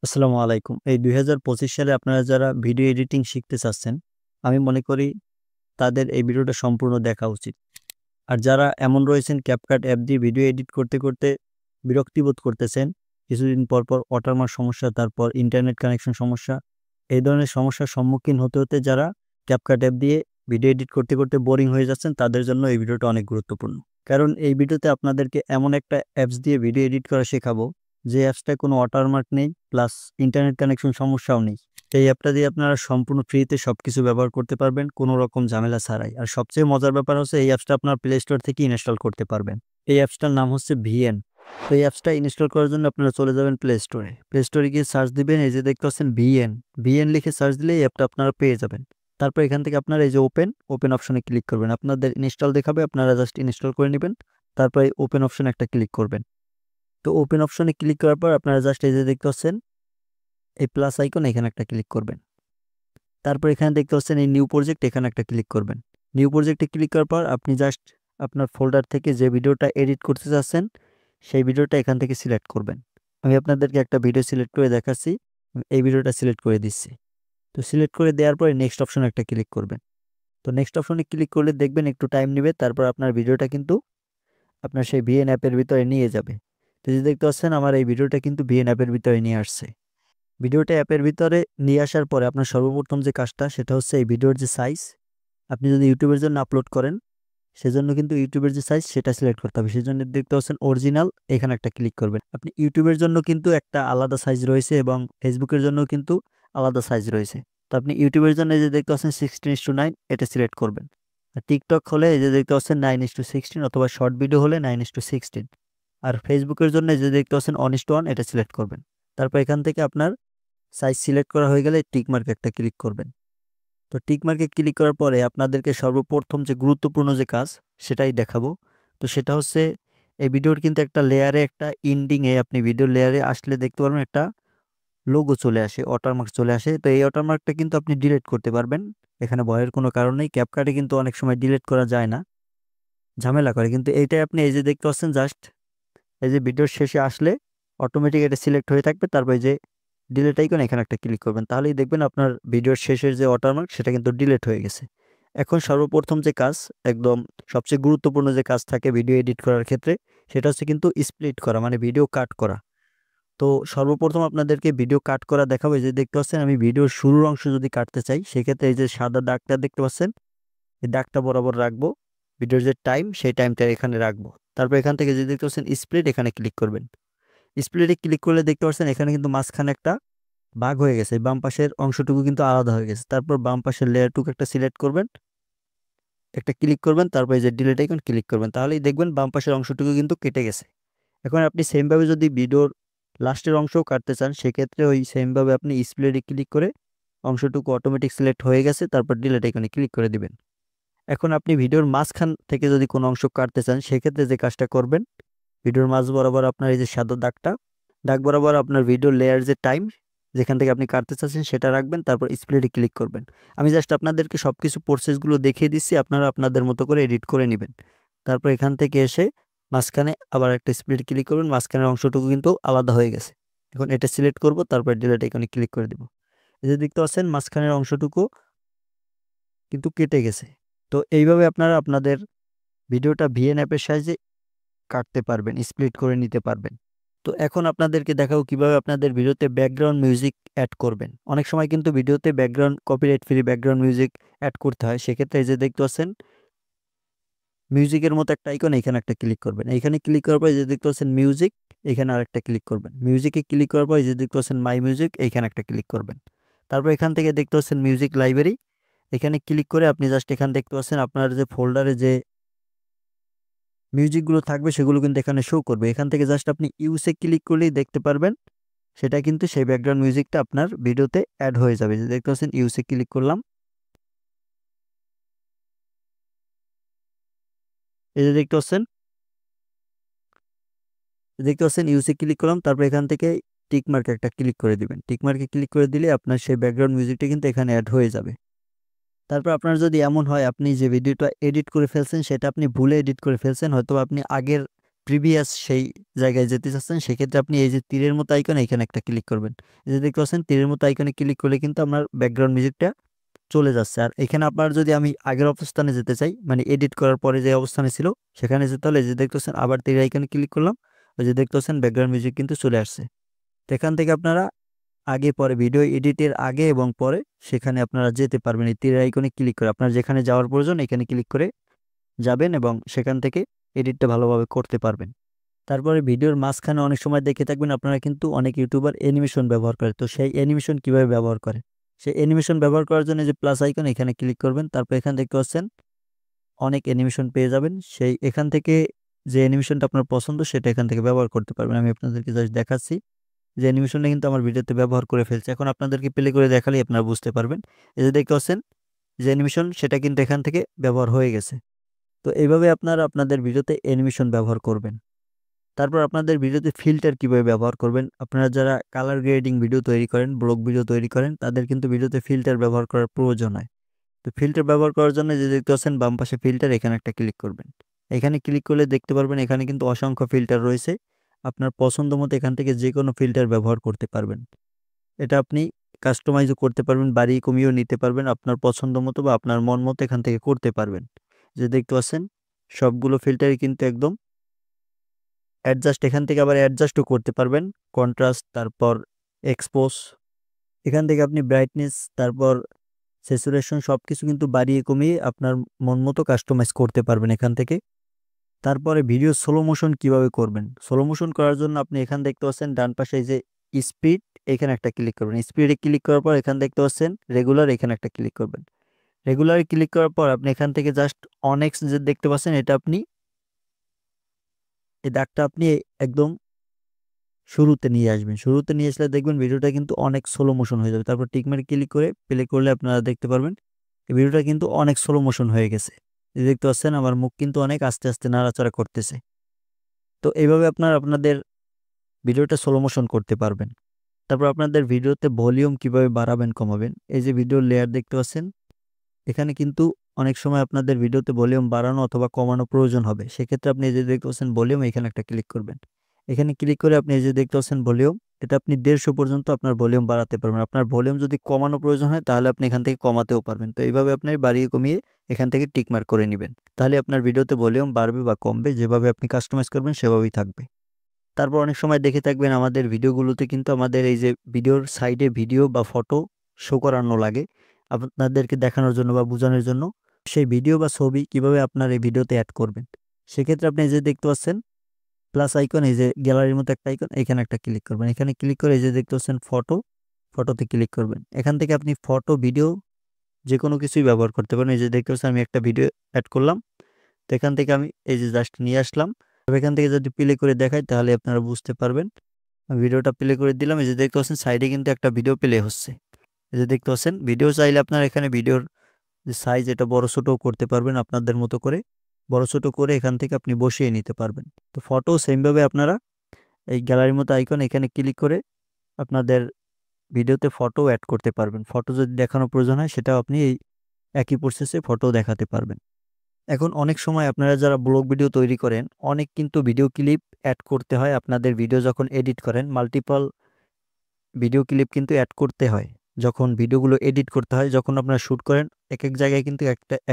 আসসালামু আলাইকুম। এই ২০২৫ সালে আপনারা যারা ভিডিও এডিটিং শিখতে চাচ্ছেন, আমি মনে করি তাদের এই ভিডিওটা সম্পূর্ণ দেখা উচিত। আর যারা এমন রয়েছেন CapCut অ্যাপ দিয়ে ভিডিও এডিট করতে, করতে বিরক্তিবোধ করতেছেন, কিছুদিন পর, পর ওয়াটারমার্ক সমস্যা, তারপর ইন্টারনেট কানেকশন সমস্যা, এই ধরনের সমস্যার সম্মুখীন হতে, হতে যারা CapCut অ্যাপ দিয়ে ভিডিও এডিট করতে, করতে বোরিং হয়ে যাচ্ছেন, তাদের জন্য এই ভিডিওটা অনেক গুরুত্বপূর্ণ। কারণ এই ভিডিওতে আপনাদেরকে এমন একটা অ্যাপস দিয়ে ভিডিও এডিট করা শেখাবো, যে অ্যাপসটায় কোনো ওয়াটারমার্ক নেই, প্লাস ইন্টারনেট কানেকশন সমস্যাও নেই। এই অ্যাপটা দিয়ে আপনারা সম্পূর্ণ ফ্রিতে সবকিছু ব্যবহার করতে পারবেন, কোনো রকম ঝামেলা ছাড়াই। আর সবচেয়ে মজার ব্যাপার হচ্ছে এই অ্যাপসটা আপনার প্লে স্টোর থেকে ইনস্টল করতে পারবেন। এই অ্যাপসটার নাম হচ্ছে ভিএন। তো এই অ্যাপসটা ইনস্টল করার জন্য আপনারা চলে যাবেন প্লে স্টোরে। প্লে স্টোরে গিয়ে সার্চ দিবেন, এই যে দেখতে পাচ্ছেন ভিএন। ভিএন লিখে সার্চ দিলে এই অ্যাপটা আপনারা পেয়ে যাবেন। তারপর এখান থেকে আপনারা এই যে ওপেন অপশনে ক্লিক করবেন। আপনাদের ইনস্টল দেখাবে, আপনারা জাস্ট ইনস্টল করে নেবেন। তারপর এই ওপেন অপশনে একটা ক্লিক করবেন। তো ওপেন অপশনে ক্লিক করার পর আপনারা জাস্ট এই যে দেখতে পাচ্ছেন এই প্লাস আইকন, এখানে একটা ক্লিক করবেন। তারপর এখানে দেখতে পাচ্ছেন এই নিউ প্রজেক্ট, এখানে একটা ক্লিক করবেন। নিউ প্রজেক্টে ক্লিক করার পর আপনি জাস্ট আপনার ফোল্ডার থেকে যে ভিডিওটা এডিট করতে চাচ্ছেন সেই ভিডিওটা এখান থেকে সিলেক্ট করবেন। আমি আপনাদেরকে একটা ভিডিও সিলেক্ট করে দেখাচ্ছি। এই ভিডিওটা সিলেক্ট করে দিচ্ছি। তো সিলেক্ট করে দেওয়ার পরে নেক্সট অপশনে একটা ক্লিক করবেন। তো নেক্সট অপশনে ক্লিক করলে দেখবেন একটু টাইম নেবে, তারপর আপনার ভিডিওটা কিন্তু আপনার সেই ভিএন অ্যাপের ভিতরে নিয়ে যাবে। তো যে দেখতে পাচ্ছেন আমার এই ভিডিওটা কিন্তু ভিএন অ্যাপের ভিতরে নিয়ে আসছে। ভিডিওটা অ্যাপের ভিতরে নিয়ে আসার পরে আপনার সর্বপ্রথম যে কাজটা সেটা হচ্ছে এই ভিডিওর যে সাইজ, আপনি যদি ইউটিউবের জন্য আপলোড করেন সেজন্য কিন্তু ইউটিউবের যে সাইজ সেটা সিলেক্ট করতে হবে। সেজন্য দেখতে পাচ্ছেন অরিজিনাল, এখানে একটা ক্লিক করবেন। আপনি ইউটিউবের জন্য কিন্তু একটা আলাদা সাইজ রয়েছে এবং ফেসবুকের জন্য কিন্তু আলাদা সাইজ রয়েছে। তো আপনি ইউটিউবের জন্য এই যে দেখতে পাচ্ছেন 16:9 এটা সিলেক্ট করবেন। আর টিকটক হলে এই যে দেখতে পাচ্ছেন 9:16 অথবা শর্ট ভিডিও হলে 9:16। আর ফেসবুকের জন্য এই যে দেখতে পাচ্ছেন 1:1 এটা সিলেক্ট করবেন। তারপর এখান থেকে আপনার সাইজ সিলেক্ট করা হয়ে গেলে টিক মার্ক একটা ক্লিক করবেন। তো টিক মার্কে ক্লিক করার পরে আপনাদেরকে সর্বপ্রথম যে গুরুত্বপূর্ণ যে কাজ সেটাই দেখাবো। তো সেটা হচ্ছে এই ভিডিওর কিন্তু একটা লেয়ারে, একটা এন্ডিংয়ে আপনি ভিডিও লেয়ারে আসলে দেখতে পারবেন একটা লোগো চলে আসে, ওয়াটারমার্ক চলে আসে। তো এই ওয়াটারমার্কটা কিন্তু আপনি ডিলিট করতে পারবেন, এখানে ভয়ের কোনো কারণ নেই। ক্যাপকাটে কিন্তু অনেক সময় ডিলিট করা যায় না, ঝামেলা করে। কিন্তু এইটাই আপনি এই যে দেখতে পাচ্ছেন জাস্ট এই যে ভিডিওর শেষে আসলে অটোমেটিক এটা সিলেক্ট হয়ে থাকবে। তারপর এই যে ডিলিট আইকন, এখানে একটা ক্লিক করবেন, তাহলেই দেখবেন আপনার ভিডিওর শেষের যে ওয়াটারমার্ক সেটা কিন্তু ডিলিট হয়ে গেছে। এখন সর্বপ্রথম যে কাজ, একদম সবচেয়ে গুরুত্বপূর্ণ যে কাজ থাকে ভিডিও এডিট করার ক্ষেত্রে, সেটা হচ্ছে কিন্তু স্প্লিট করা, মানে ভিডিও কাট করা। তো সর্বপ্রথম আপনাদেরকে ভিডিও কাট করা দেখাবো। এই যে দেখতে পাচ্ছেন আমি ভিডিওর শুরুর অংশ যদি কাটতে চাই সেক্ষেত্রে এই যে সাদা দাগটা দেখতে পাচ্ছেন, এই দাগটা বরাবর রাখবো। ভিডিওর যে টাইম সেই টাইমটা এখানে রাখবো। তারপর এখান থেকে যে দেখতে পাচ্ছেন স্প্লিট, এখানে ক্লিক করবেন। স্প্লিটে ক্লিক করলে দেখতে পাচ্ছেন এখানে কিন্তু মাঝখানে একটা ভাগ হয়ে গেছে, বাম পাশের অংশটুকু কিন্তু আলাদা হয়ে গেছে। তারপর বাম পাশের লেয়ারটুকু একটা সিলেক্ট করবেন, একটা ক্লিক করবেন, তারপর এই যে ডিলিট আইকন ক্লিক করবেন, তাহলেই দেখবেন বাম পাশের অংশটুকু কিন্তু কেটে গেছে। এখন আপনি সেমভাবে যদি ভিডিওর লাস্টের অংশও কাটতে চান সেক্ষেত্রে ওই সেমভাবে আপনি স্প্লিটে ক্লিক করে অংশটুকু অটোমেটিক সিলেক্ট হয়ে গেছে, তারপর ডিলিট আইকনে ক্লিক করে দিবেন। এখন আপনি ভিডিওর মাঝখান থেকে যদি কোনো অংশ কাটতে চান সেক্ষেত্রে যে কাজটা করবেন, ভিডিওর মাঝ বরাবর আপনার এই যে সাদা দাগ বরাবর আপনার ভিডিও লেয়ার যে টাইম যেখান থেকে আপনি কাটতে চাচ্ছেন সেটা রাখবেন, তারপর স্প্লিটে ক্লিক করবেন। আমি জাস্ট আপনাদেরকে সবকিছু প্রসেসগুলো দেখিয়ে দিচ্ছি, আপনারা আপনাদের মতো করে এডিট করে নেবেন। তারপর এখান থেকে এসে মাঝখানে আবার একটা স্প্লিট ক্লিক করবেন, মাঝখানের অংশটুকু কিন্তু আলাদা হয়ে গেছে। এখন এটা সিলেক্ট করব, তারপর ডিলিট আইকনে ক্লিক করে দেব। এই যে দেখতে পাচ্ছেন মাঝখানের অংশটুকু কিন্তু কেটে গেছে। তো এইভাবে আপনারা আপনাদের ভিডিওটা ভিএন অ্যাপের সাহায্যে কাটতে পারবেন, স্প্লিট করে নিতে পারবেন। তো এখন আপনাদেরকে দেখাবো কিভাবে আপনাদের ভিডিওতে ব্যাকগ্রাউন্ড মিউজিক অ্যাড করবেন। অনেক সময় কিন্তু ভিডিওতে background copyright free background music add করতে হয়। সেক্ষেত্রে এই যে দেখতে পাচ্ছেন মিউজিকের মতো একটা আইকন, এখানে একটা ক্লিক করবেন। এইখানে ক্লিক করার পর এই যে দেখতে পাচ্ছেন মিউজিক, এখানে আরেকটা ক্লিক করবেন। মিউজিকে ক্লিক করার পর এই যে দেখতে পাচ্ছেন মাই মিউজিক, এইখানে একটা ক্লিক করবেন। তারপর এখান থেকে দেখতে পাচ্ছেন মিউজিক লাইব্রেরি, এখানে ক্লিক করে আপনি জাস্ট এখানে দেখতে পাচ্ছেন আপনার যে ফোল্ডারে যে মিউজিকগুলো থাকবে সেগুলো কিন্তু এখানে শো করবে। এখান থেকে জাস্ট আপনি ইউসে ক্লিক করলেই দেখতে পারবেন সেটা কিন্তু সেই ব্যাকগ্রাউন্ড মিউজিকটা আপনার ভিডিওতে অ্যাড হয়ে যাবে। যে দেখতে পাচ্ছেন ইউসে ক্লিক করলাম, এই যে দেখতে পাচ্ছেন ইউসে ক্লিক করলাম। তারপর এখান থেকে টিক মার্কে একটা ক্লিক করে দিবেন। টিক মার্কে ক্লিক করে দিলে আপনার সেই ব্যাকগ্রাউন্ড মিউজিকটা কিন্তু এখানে অ্যাড হয়ে যাবে। তারপর আপনার যদি এমন হয় আপনি যে ভিডিওটা এডিট করে ফেলছেন সেটা আপনি ভুলে এডিট করে ফেলছেন, হয়তো আপনি আগের প্রিভিয়াস সেই জায়গায় যেতে চাচ্ছেন, সেক্ষেত্রে আপনি এই যে তীরের মতো আইকন এখানে একটা ক্লিক করবেন। এই যে দেখতে পাচ্ছেন তীরের মতো আইকনে ক্লিক করলে কিন্তু আপনার ব্যাকগ্রাউন্ড মিউজিকটা চলে যাচ্ছে। আর এখানে আপনার যদি আমি আগের অবস্থানে যেতে চাই, মানে এডিট করার পরে যে অবস্থানে ছিল সেখানে যেতে হলে যে দেখতে পাচ্ছেন আবার তীর আইকনে ক্লিক করলাম, ওই যে দেখতে পাচ্ছেন ব্যাকগ্রাউন্ড মিউজিক কিন্তু চলে আসছে। তো এখান থেকে আপনারা আগে পরে ভিডিও এডিটের আগে এবং পরে সেখানে আপনারা যেতে পারবেন এই তীর আইকনে ক্লিক করে। আপনার যেখানে যাওয়ার প্রয়োজন এখানে ক্লিক করে যাবেন এবং সেখান থেকে এডিটটা ভালোভাবে করতে পারবেন। তারপরে ভিডিওর মাঝখানে অনেক সময় দেখে থাকবেন আপনারা কিন্তু অনেক ইউটিউবার অ্যানিমেশন ব্যবহার করে। তো সেই অ্যানিমেশন কিভাবে ব্যবহার করে, সেই অ্যানিমেশন ব্যবহার করার জন্য যে প্লাস আইকন এখানে ক্লিক করবেন। তারপর এখানে দেখতে পাচ্ছেন অনেক অ্যানিমেশন পেয়ে যাবেন। সেই এখান থেকে যে অ্যানিমেশনটা আপনার পছন্দ সেটা এখান থেকে ব্যবহার করতে পারবেন। আমি আপনাদেরকে জাস্ট দেখাচ্ছি যে অ্যানিমেশনটা কিন্তু আমার ভিডিওতে ব্যবহার করে ফেলছে। এখন আপনাদেরকে প্লে করে দেখালেই আপনারা বুঝতে পারবেন। এই যে দেখতে পাচ্ছেন যে অ্যানিমেশন সেটা কিন্তু এখান থেকে ব্যবহার হয়ে গেছে। তো এইভাবে আপনারা আপনাদের ভিডিওতে অ্যানিমেশন ব্যবহার করবেন। তারপর আপনাদের ভিডিওতে ফিল্টার কিভাবে ব্যবহার করবেন, আপনারা যারা কালার গ্রেডিং ভিডিও তৈরি করেন, ব্লগ ভিডিও তৈরি করেন, তাদের কিন্তু ভিডিওতে ফিল্টার ব্যবহার করার প্রয়োজন হয়। তো ফিল্টার ব্যবহার করার জন্য যে দেখতে পাচ্ছেন বাম পাশে ফিল্টার, এখানে একটা ক্লিক করবেন। এখানে ক্লিক করলে দেখতে পারবেন এখানে কিন্তু অসংখ্য ফিল্টার রয়েছে। আপনার পছন্দ মতো এখান থেকে যে কোনো ফিল্টার ব্যবহার করতে পারবেন। এটা আপনি কাস্টমাইজও করতে পারবেন, বাড়িয়ে কমিয়েও নিতে পারবেন আপনার পছন্দ মতো বা আপনার মন মতো এখান থেকে করতে পারবেন। যে দেখতে পাচ্ছেন সবগুলো ফিল্টারই কিন্তু একদম অ্যাডজাস্ট, এখান থেকে আবার অ্যাডজাস্টও করতে পারবেন। কন্ট্রাস্ট, তারপর এক্সপোজ, এখান থেকে আপনি ব্রাইটনেস, তারপর স্যাচুরেশন সবকিছু কিন্তু বাড়িয়ে কমিয়ে আপনার মন মতো কাস্টমাইজ করতে পারবেন এখান থেকে। তারপরে ভিডিও স্লো মোশন কিভাবে করবেন, স্লো মোশন করার জন্য আপনি এখান দেখতে পাচ্ছেন ডান পাশে যে স্পিড, এখানে একটা ক্লিক করবেন। স্পিডে ক্লিক করার পর এখান দেখতে পাচ্ছেন রেগুলার, এখানে একটা ক্লিক করবেন। রেগুলারে ক্লিক করার পর আপনি এখান থেকে জাস্ট অনেক্স যে দেখতে পাচ্ছেন এটা আপনি এই দাগটা আপনি একদম শুরুতে নিয়ে আসবেন। শুরুতে নিয়ে আসলে দেখবেন ভিডিওটা কিন্তু অনেক স্লো মোশন হয়ে যাবে। তারপর টিকমার্ক ক্লিক করে প্লে করলে আপনারা দেখতে পারবেন এই ভিডিওটা কিন্তু অনেক স্লো মোশন হয়ে গেছে। এই দেখতে পাচ্ছেন আমার মুখ কিন্তু অনেক আস্তে আস্তে নাড়াচাড়া করতেছে। তো এইভাবে আপনারা আপনাদের ভিডিওটা স্লো মোশন করতে পারবেন। তারপর আপনাদের ভিডিওতে ভলিউম কিভাবে বাড়াবেন কমাবেন, এই যে ভিডিওর লেয়ার দেখতে পাচ্ছেন এখানে কিন্তু অনেক সময় আপনাদের ভিডিওতে ভলিউম বাড়ানো অথবা কমানো প্রয়োজন হবে। সেক্ষেত্রে আপনি এই যে দেখতে পাচ্ছেন ভলিউম, এখানে একটা ক্লিক করবেন। এখানে ক্লিক করে আপনি এই যে দেখতে পাচ্ছেন ভলিউম, এটা আপনি 150 পর্যন্ত আপনার ভলিউম বাড়াতে পারবেন। আপনার ভলিউম যদি কমানো প্রয়োজন হয় তাহলে আপনি এখান থেকে কমাতেও পারবেন। তো এইভাবে আপনি বাড়িয়ে কমিয়ে এখান থেকে টিকমার্ক করে নেবেন। তাহলে আপনার ভিডিওতে ভলিউম বাড়বে বা কমবে, যেভাবে আপনি কাস্টমাইজ করবেন সেভাবেই থাকবে। তারপর অনেক সময় দেখে থাকবেন আমাদের ভিডিওগুলোতে কিন্তু আমাদের এই যে ভিডিওর সাইডে ভিডিও বা ফটো শো করানো লাগে আপনাদেরকে দেখানোর জন্য বা বোঝানোর জন্য। সেই ভিডিও বা ছবি কিভাবে আপনার এই ভিডিওতে অ্যাড করবেন, সেক্ষেত্রে আপনি এই যে দেখতে পাচ্ছেন প্লাস আইকন, এই যে গ্যালারির মতো একটা আইকন, এখানে একটা ক্লিক করবেন। এখানে ক্লিক করে এই যে দেখতে পাচ্ছেন ফটো, ফটোতে ক্লিক করবেন। এখান থেকে আপনি ফটো ভিডিও যে কোনো কিছুই ব্যবহার করতে পারেন। এই যে দেখতে পাচ্ছেন আমি একটা ভিডিও অ্যাড করলাম, তো এখান থেকে আমি এই যে জাস্ট নিয়ে আসলাম। এখান থেকে যদি প্লে করে দেখাই তাহলে আপনারা বুঝতে পারবেন। ভিডিওটা প্লে করে দিলাম, এই যে দেখতে পাচ্ছেন সাইডে কিন্তু একটা ভিডিও প্লে হচ্ছে। এই যে দেখতে পাচ্ছেন ভিডিও চাইলে আপনারা এখানে ভিডিওর যে সাইজ এটা বড় ছোটও করতে পারবেন আপনাদের মতো করে, বড় ছোট করে এখান থেকে আপনি বসিয়ে নিতে পারবেন। তো ফটো সেমভাবে আপনারা এই গ্যালারির মতো আইকন এখানে ক্লিক করে আপনাদের ভিডিওতে ফটো অ্যাড করতে পারবেন। ফটো যদি দেখানো প্রয়োজন হয় সেটাও আপনি এই একই প্রসেসে ফটো দেখাতে পারবেন। এখন অনেক সময় আপনারা যারা ব্লগ ভিডিও তৈরি করেন অনেক কিন্তু ভিডিও ক্লিপ অ্যাড করতে হয়। আপনাদের ভিডিও যখন এডিট করেন মাল্টিপল ভিডিও ক্লিপ কিন্তু অ্যাড করতে হয়। যখন ভিডিওগুলো এডিট করতে হয়, যখন আপনারা শ্যুট করেন এক এক জায়গায় কিন্তু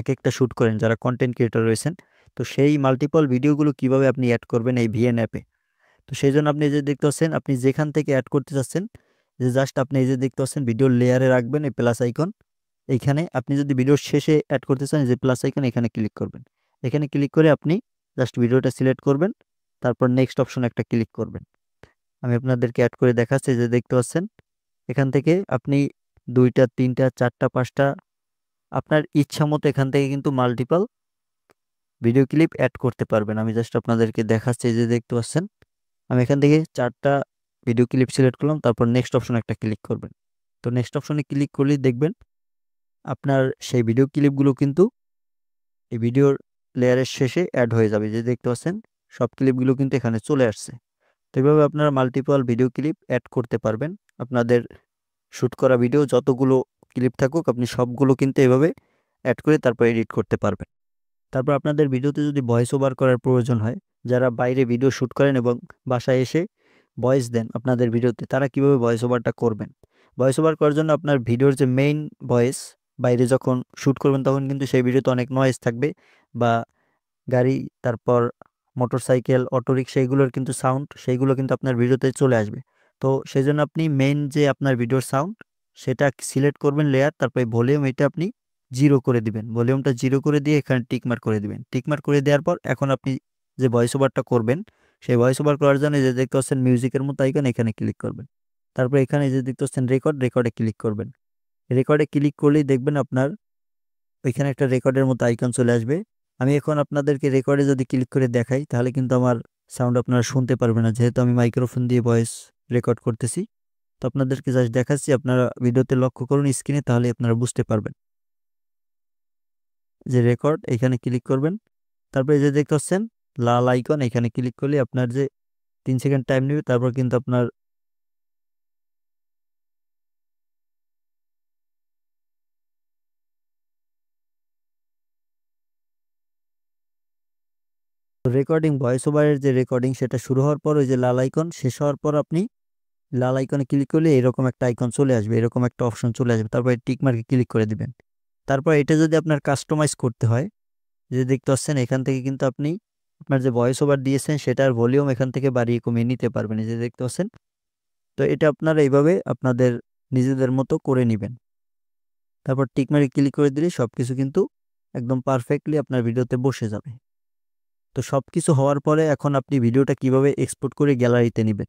এক একটা শ্যুট করেন যারা কন্টেন্ট ক্রিয়েটর রয়েছেন। তো সেই মাল্টিপল ভিডিওগুলো কিভাবে আপনি অ্যাড করবেন এই ভিএন অ্যাপে, তো সেই জন্য আপনি এই যে দেখতে পাচ্ছেন আপনি যেখান থেকে অ্যাড করতে চাচ্ছেন যে জাস্ট আপনি এই যে দেখতে পাচ্ছেন ভিডিওর লেয়ারে রাখবেন এই প্লাস আইকন। এইখানে আপনি যদি ভিডিওর শেষে অ্যাড করতে চান যে প্লাস আইকন এখানে ক্লিক করবেন। এখানে ক্লিক করে আপনি জাস্ট ভিডিওটা সিলেক্ট করবেন, তারপর নেক্সট অপশন একটা ক্লিক করবেন। আমি আপনাদেরকে অ্যাড করে দেখাচ্ছি, যে দেখতে পাচ্ছেন এখান থেকে আপনি 2টা 3টা 4টা 5টা আপনার ইচ্ছা মতো এখান থেকে কিন্তু মাল্টিপল ভিডিও ক্লিপ অ্যাড করতে পারবেন। আমি জাস্ট আপনাদেরকে দেখাচ্ছি, যে দেখতে পাচ্ছেন আমি এখান থেকে 4টা ভিডিও ক্লিপ সিলেক্ট করলাম, তারপর নেক্সট অপশন একটা ক্লিক করবেন। তো নেক্সট অপশনে ক্লিক করলেই দেখবেন আপনার সেই ভিডিও ক্লিপগুলো কিন্তু এই ভিডিওর লেয়ারের শেষে অ্যাড হয়ে যাবে। যে দেখতে পাচ্ছেন সব ক্লিপগুলো কিন্তু এখানে চলে আসছে। তো এইভাবে আপনারা মাল্টিপল ভিডিও ক্লিপ অ্যাড করতে পারবেন। আপনাদের শ্যুট করা ভিডিও যতগুলো ক্লিপ থাকুক আপনি সবগুলো কিন্তু এভাবে অ্যাড করে তারপর এডিট করতে পারবেন। তারপর আপনাদের ভিডিওতে যদি ভয়েস ওভার করার প্রয়োজন হয়, যারা বাইরে ভিডিও শ্যুট করেন এবং বাসায় এসে ভয়েস দেন আপনাদের ভিডিওতে, তারা কিভাবে ভয়েস ওভারটা করবেন। ভয়েস ওভার করার জন্য আপনার ভিডিওর যে মেইন ভয়েস বাইরে যখন শ্যুট করবেন তখন কিন্তু সেই ভিডিওতে অনেক নয়েজ থাকবে, বা গাড়ি, তারপর মোটরসাইকেল, অটোরিক্সা, এগুলোর কিন্তু সাউন্ড, সেইগুলো কিন্তু আপনার ভিডিওতে চলে আসবে। তো সেই জন্য আপনি মেইন যে আপনার ভিডিওর সাউন্ড সেটা সিলেক্ট করবেন লেয়ার, তারপরে ভলিউম এটা আপনি 0 করে দিবেন। ভলিউমটা 0 করে দিয়ে এখানে টিকমার্ক করে দিবেন। টিকমার্ক করে দেওয়ার পর এখন আপনি যে ভয়েস ওভারটা করবেন সেই ভয়েস ওভার করার জন্য যে দেখতে পাচ্ছেন মিউজিকের মতো আইকন, এখানে ক্লিক করবেন। তারপর এখানে যে দেখতে পাচ্ছেন রেকর্ডে ক্লিক করবেন। রেকর্ডে ক্লিক করলেই দেখবেন আপনার ওইখানে একটা রেকর্ডের মতো আইকন চলে আসবে। আমি এখন আপনাদেরকে রেকর্ডে যদি ক্লিক করে দেখাই তাহলে কিন্তু আমার সাউন্ড আপনারা শুনতে পারবেন না, যেহেতু আমি মাইক্রোফোন দিয়ে ভয়েস রেকর্ড করতেছি। তো আপনাদেরকে জাস্ট দেখাচ্ছি, আপনারা ভিডিওতে লক্ষ্য করুন স্ক্রিনে, তাহলে আপনারা বুঝতে পারবেন। যে রেকর্ড, এখানে ক্লিক করবেন। তারপরে যে দেখতে পাচ্ছেন লাল আইকন, এখানে ক্লিক করলে আপনার যে 3 সেকেন্ড টাইম নেবে, তারপর কিন্তু আপনার রেকর্ডিং, ভয়েস ওভারের যে রেকর্ডিং সেটা শুরু হওয়ার পর ওই যে লাল আইকন শেষ হওয়ার পর আপনি লাল আইকনে ক্লিক করলে এরকম একটা আইকন চলে আসবে, এরকম একটা অপশন চলে আসবে। তারপর টিক মার্কে ক্লিক করে দিবেন। তারপর এটা যদি আপনার কাস্টমাইজ করতে হয়, যে দেখতে পাচ্ছেন এখান থেকে কিন্তু আপনি আপনার যে ভয়েস ওভার দিয়েছেন সেটার ভলিউম এখান থেকে বাড়িয়ে কমিয়ে নিতে পারবেন, এই যে দেখতে পাচ্ছেন। তো এটা আপনারা এইভাবে আপনাদের নিজেদের মতো করে নেবেন। তারপর টিক মার্কে ক্লিক করে দিলে সবকিছু কিন্তু একদম পারফেক্টলি আপনার ভিডিওতে বসে যাবে। তো সবকিছু হওয়ার পরে এখন আপনি ভিডিওটা কিভাবে এক্সপোর্ট করে গ্যালারিতে নেবেন।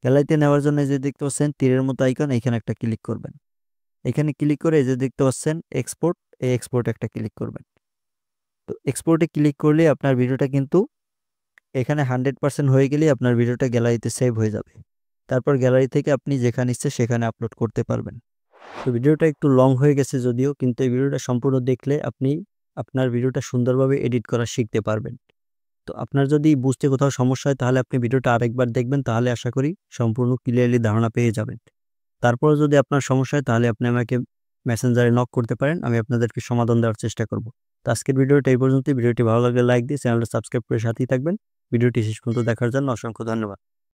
গ্যালারিতে নেওয়ার জন্য যে দেখতে পাচ্ছেন তীরের মতো আইকন, এখানে একটা ক্লিক করবেন। এখানে ক্লিক করে যে দেখতে পাচ্ছেন এক্সপোর্ট, এই এক্সপোর্ট একটা ক্লিক করবেন। তো এক্সপোর্টে ক্লিক করলে আপনার ভিডিওটা কিন্তু এখানে 100% হয়ে গেলে আপনার ভিডিওটা গ্যালারিতে সেভ হয়ে যাবে। তারপর গ্যালারি থেকে আপনি যেখানে ইচ্ছে সেখানে আপলোড করতে পারবেন। তো ভিডিওটা একটু লং হয়ে গেছে যদিও, কিন্তু এই ভিডিওটা সম্পূর্ণ দেখলে আপনি আপনার ভিডিওটা সুন্দরভাবে এডিট করা শিখতে পারবেন। তো আপনার যদি বুঝতে কোথাও সমস্যা হয় তাহলে আপনি ভিডিওটা আরেকবার দেখবেন, তাহলে আশা করি সম্পূর্ণ ক্লিয়ারলি ধারণা পেয়ে যাবেন। তারপরে যদি আপনার সমস্যা হয় তাহলে আপনি আমাকে মেসেঞ্জারে নক করতে পারেন, আমি আপনাদেরকে সমাধান দেওয়ার চেষ্টা করব। তো আজকের ভিডিওটা এই পর্যন্তই। ভিডিওটি ভালো লাগলে লাইক দিয়ে চ্যানেলটা সাবস্ক্রাইব করে সাথেই থাকবেন। ভিডিওটি শেষ পর্যন্ত দেখার জন্য অসংখ্য ধন্যবাদ।